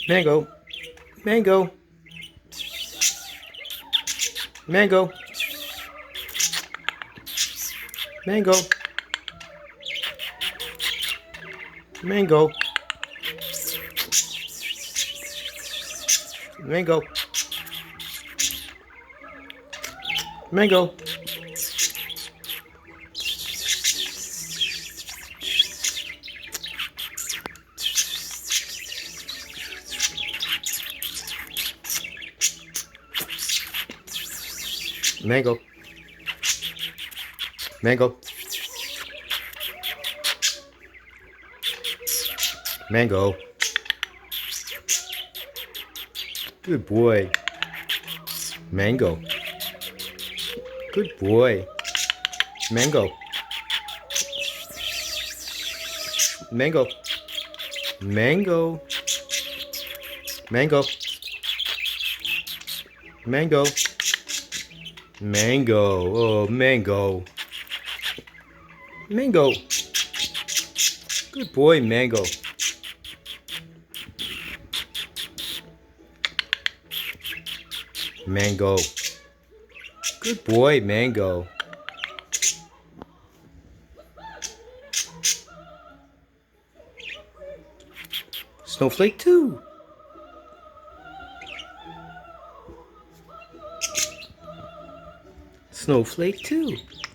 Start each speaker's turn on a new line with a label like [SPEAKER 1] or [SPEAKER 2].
[SPEAKER 1] Mango. Mango. Mango. Mango. Mango. Mango. Mango. Mango. Mango. Mango. Good boy. Mango. Good boy. Mango. Mango. Mango. Mango. Mango. Mango. Oh, mango. Mango. Good boy, Mango. Mango. Good boy, Mango. Snowflake 2. Snowflake 2.